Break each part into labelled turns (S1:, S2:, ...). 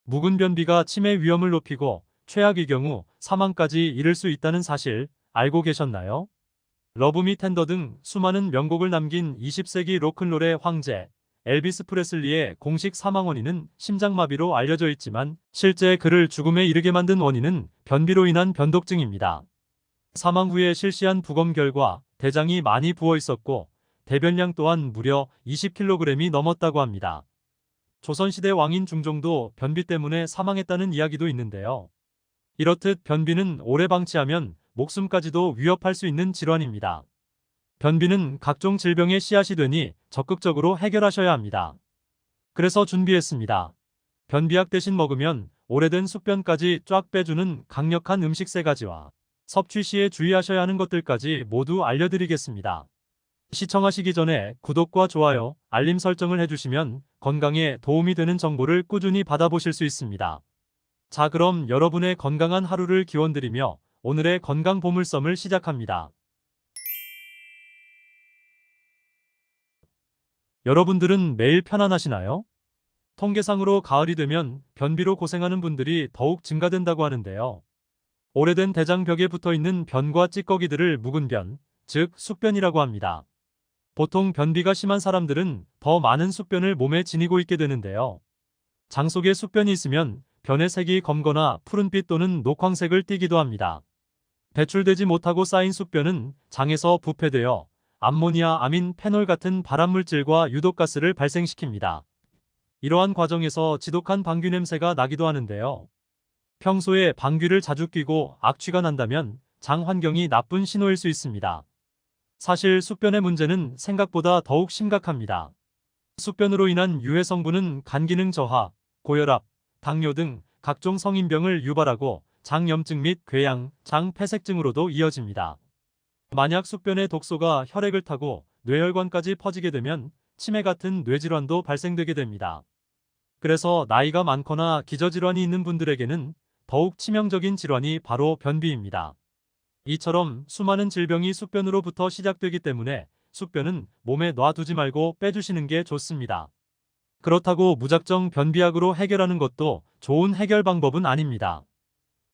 S1: 묵은 변비가 치매 위험을 높이고 최악의 경우 사망까지 이를 수 있다는 사실 알고 계셨나요? 러브 미 텐더 등 수많은 명곡을 남긴 20세기 로큰롤의 황제 엘비스 프레슬리의 공식 사망 원인은 심장마비로 알려져 있지만 실제 그를 죽음에 이르게 만든 원인은 변비로 인한 변독증입니다. 사망 후에 실시한 부검 결과 대장이 많이 부어 있었고 대변량 또한 무려 20kg이 넘었다고 합니다. 조선시대 왕인 중종도 변비 때문에 사망했다는 이야기도 있는데요. 이렇듯 변비는 오래 방치하면 목숨까지도 위협할 수 있는 질환입니다. 변비는 각종 질병의 씨앗이 되니 적극적으로 해결하셔야 합니다. 그래서 준비했습니다. 변비약 대신 먹으면 오래된 숙변까지 쫙 빼주는 강력한 음식 3가지와 섭취 시에 주의하셔야 하는 것들까지 모두 알려드리겠습니다. 시청하시기 전에 구독과 좋아요, 알림 설정을 해주시면 건강에 도움이 되는 정보를 꾸준히 받아보실 수 있습니다. 자, 그럼 여러분의 건강한 하루를 기원드리며 오늘의 건강 보물섬을 시작합니다. 여러분들은 매일 편안하시나요? 통계상으로 가을이 되면 변비로 고생하는 분들이 더욱 증가된다고 하는데요. 오래된 대장벽에 붙어있는 변과 찌꺼기들을 묵은 변, 즉 숙변이라고 합니다. 보통 변비가 심한 사람들은 더 많은 숙변을 몸에 지니고 있게 되는데요. 장 속에 숙변이 있으면 변의 색이 검거나 푸른빛 또는 녹황색을 띠기도 합니다. 배출되지 못하고 쌓인 숙변은 장에서 부패되어 암모니아, 아민, 페놀 같은 발암물질과 유독가스를 발생시킵니다. 이러한 과정에서 지독한 방귀 냄새가 나기도 하는데요. 평소에 방귀를 자주 뀌고 악취가 난다면 장 환경이 나쁜 신호일 수 있습니다. 사실 숙변의 문제는 생각보다 더욱 심각합니다. 숙변으로 인한 유해 성분은 간 기능 저하, 고혈압, 당뇨 등 각종 성인병을 유발하고 장염증 및 궤양, 장 폐색증으로도 이어집니다. 만약 숙변의 독소가 혈액을 타고 뇌혈관까지 퍼지게 되면 치매 같은 뇌질환도 발생되게 됩니다. 그래서 나이가 많거나 기저질환이 있는 분들에게는 더욱 치명적인 질환이 바로 변비입니다. 이처럼 수많은 질병이 숙변으로부터 시작되기 때문에 숙변은 몸에 놔두지 말고 빼주시는 게 좋습니다. 그렇다고 무작정 변비약으로 해결하는 것도 좋은 해결 방법은 아닙니다.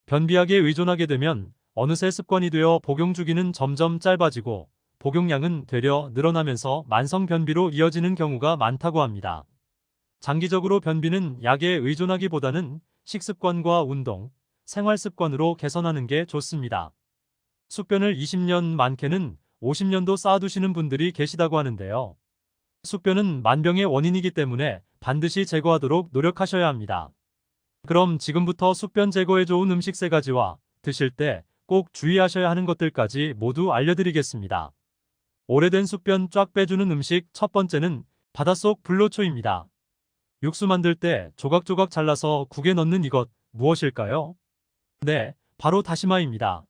S1: 변비약에 의존하게 되면 어느새 습관이 되어 복용 주기는 점점 짧아지고 복용량은 되려 늘어나면서 만성 변비로 이어지는 경우가 많다고 합니다. 장기적으로 변비는 약에 의존하기보다는 식습관과 운동, 생활습관으로 개선하는 게 좋습니다. 숙변을 20년, 많게는 50년도 쌓아두시는 분들이 계시다고 하는데요. 숙변은 만병의 원인이기 때문에 반드시 제거하도록 노력하셔야 합니다. 그럼 지금부터 숙변 제거에 좋은 음식 3가지와 드실 때 꼭 주의하셔야 하는 것들까지 모두 알려드리겠습니다. 오래된 숙변 쫙 빼주는 음식 첫 번째는 바닷속 불로초입니다. 육수 만들 때 조각조각 잘라서 국에 넣는 이것 무엇일까요? 네, 바로 다시마입니다.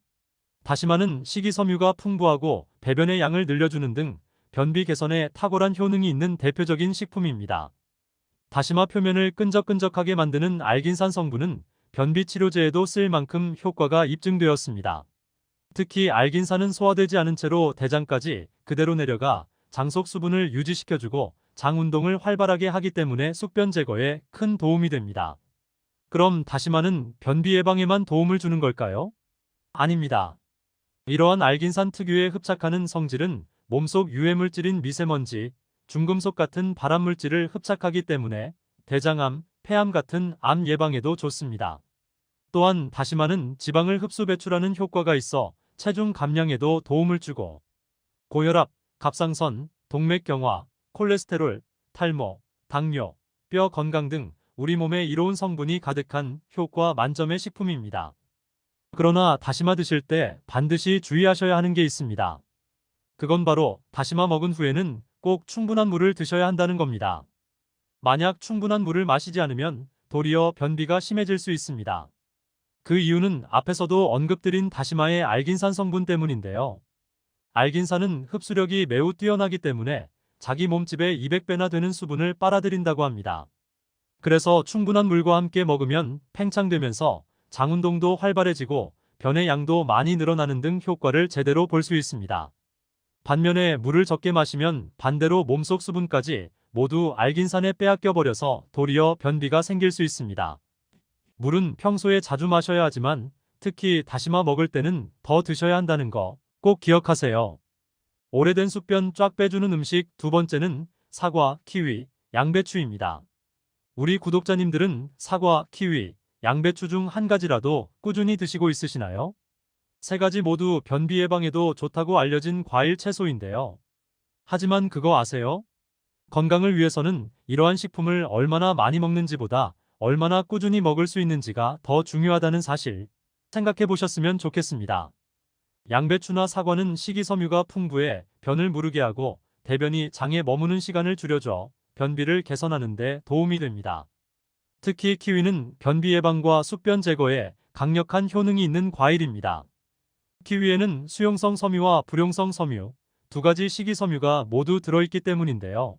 S1: 다시마는 식이섬유가 풍부하고 배변의 양을 늘려주는 등 변비 개선에 탁월한 효능이 있는 대표적인 식품입니다. 다시마 표면을 끈적끈적하게 만드는 알긴산 성분은 변비 치료제에도 쓰일 만큼 효과가 입증되었습니다. 특히 알긴산은 소화되지 않은 채로 대장까지 그대로 내려가 장 속 수분을 유지시켜주고 장 운동을 활발하게 하기 때문에 숙변 제거에 큰 도움이 됩니다. 그럼 다시마는 변비 예방에만 도움을 주는 걸까요? 아닙니다. 이러한 알긴산 특유의 흡착하는 성질은 몸속 유해물질인 미세먼지, 중금속 같은 발암물질을 흡착하기 때문에 대장암, 폐암 같은 암 예방에도 좋습니다. 또한 다시마는 지방을 흡수 배출하는 효과가 있어 체중 감량에도 도움을 주고 고혈압, 갑상선, 동맥경화, 콜레스테롤, 탈모, 당뇨, 뼈 건강 등 우리 몸에 이로운 성분이 가득한 효과 만점의 식품입니다. 그러나 다시마 드실 때 반드시 주의하셔야 하는 게 있습니다. 그건 바로 다시마 먹은 후에는 꼭 충분한 물을 드셔야 한다는 겁니다. 만약 충분한 물을 마시지 않으면 도리어 변비가 심해질 수 있습니다. 그 이유는 앞에서도 언급드린 다시마의 알긴산 성분 때문인데요. 알긴산은 흡수력이 매우 뛰어나기 때문에 자기 몸집의 200배나 되는 수분을 빨아들인다고 합니다. 그래서 충분한 물과 함께 먹으면 팽창되면서 장 운동도 활발해지고 변의 양도 많이 늘어나는 등 효과를 제대로 볼 수 있습니다. 반면에 물을 적게 마시면 반대로 몸속 수분까지 모두 알긴산에 빼앗겨 버려서 도리어 변비가 생길 수 있습니다. 물은 평소에 자주 마셔야 하지만 특히 다시마 먹을 때는 더 드셔야 한다는 거 꼭 기억하세요. 오래된 숙변 쫙 빼주는 음식 두 번째는 사과, 키위, 양배추입니다. 우리 구독자님들은 사과, 키위, 양배추 중 한 가지라도 꾸준히 드시고 있으시나요? 세 가지 모두 변비 예방에도 좋다고 알려진 과일 채소인데요. 하지만 그거 아세요? 건강을 위해서는 이러한 식품을 얼마나 많이 먹는지보다 얼마나 꾸준히 먹을 수 있는지가 더 중요하다는 사실 생각해 보셨으면 좋겠습니다. 양배추나 사과는 식이섬유가 풍부해 변을 무르게 하고 대변이 장에 머무는 시간을 줄여줘 변비를 개선하는 데 도움이 됩니다. 특히 키위는 변비 예방과 숙변 제거에 강력한 효능이 있는 과일입니다. 키위에는 수용성 섬유와 불용성 섬유, 두 가지 식이섬유가 모두 들어있기 때문인데요.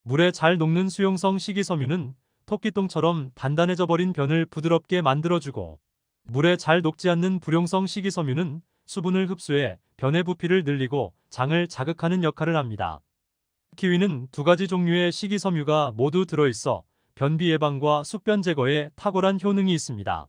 S1: 물에 잘 녹는 수용성 식이섬유는 토끼똥처럼 단단해져 버린 변을 부드럽게 만들어주고, 물에 잘 녹지 않는 불용성 식이섬유는 수분을 흡수해 변의 부피를 늘리고 장을 자극하는 역할을 합니다. 키위는 두 가지 종류의 식이섬유가 모두 들어있어 변비 예방과 숙변 제거에 탁월한 효능이 있습니다.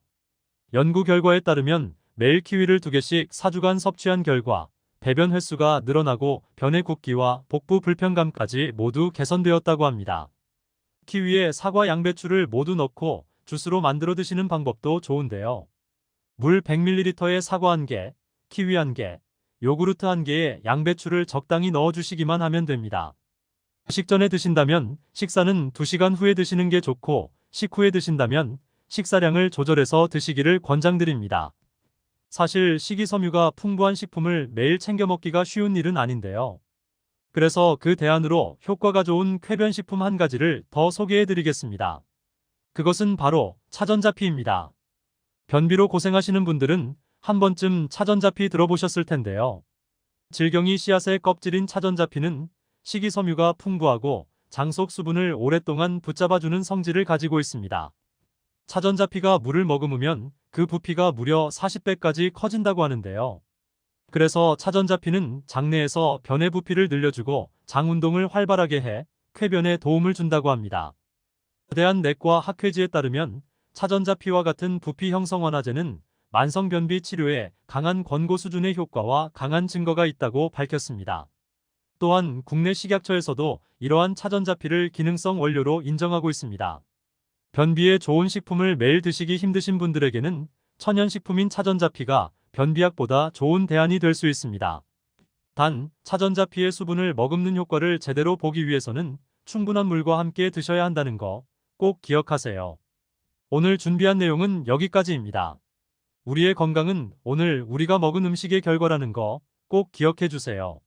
S1: 연구 결과에 따르면 매일 키위를 2개씩 4주간 섭취한 결과 배변 횟수가 늘어나고 변의 굵기와 복부 불편감까지 모두 개선되었다고 합니다. 키위에 사과, 양배추를 모두 넣고 주스로 만들어 드시는 방법도 좋은데요. 물 100ml에 사과 1개, 키위 1개, 요구르트 1개에 양배추를 적당히 넣어주시기만 하면 됩니다. 식전에 드신다면 식사는 2시간 후에 드시는 게 좋고, 식후에 드신다면 식사량을 조절해서 드시기를 권장드립니다. 사실 식이섬유가 풍부한 식품을 매일 챙겨 먹기가 쉬운 일은 아닌데요. 그래서 그 대안으로 효과가 좋은 쾌변식품 한 가지를 더 소개해 드리겠습니다. 그것은 바로 차전자피입니다. 변비로 고생하시는 분들은 한 번쯤 차전자피 들어보셨을 텐데요. 질경이 씨앗의 껍질인 차전자피는 식이섬유가 풍부하고 장 속 수분을 오랫동안 붙잡아주는 성질을 가지고 있습니다. 차전자피가 물을 머금으면 그 부피가 무려 40배까지 커진다고 하는데요. 그래서 차전자피는 장내에서 변의 부피를 늘려주고 장 운동을 활발하게 해 쾌변에 도움을 준다고 합니다. 대한내과 학회지에 따르면 차전자피와 같은 부피 형성 완화제는 만성변비 치료에 강한 권고 수준의 효과와 강한 증거가 있다고 밝혔습니다. 또한 국내 식약처에서도 이러한 차전자피를 기능성 원료로 인정하고 있습니다. 변비에 좋은 식품을 매일 드시기 힘드신 분들에게는 천연식품인 차전자피가 변비약보다 좋은 대안이 될 수 있습니다. 단, 차전자피의 수분을 머금는 효과를 제대로 보기 위해서는 충분한 물과 함께 드셔야 한다는 거 꼭 기억하세요. 오늘 준비한 내용은 여기까지입니다. 우리의 건강은 오늘 우리가 먹은 음식의 결과라는 거 꼭 기억해 주세요.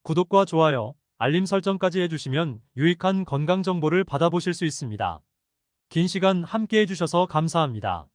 S1: 구독과 좋아요, 알림 설정까지 해주시면 유익한 건강 정보를 받아보실 수 있습니다. 긴 시간 함께 해주셔서 감사합니다.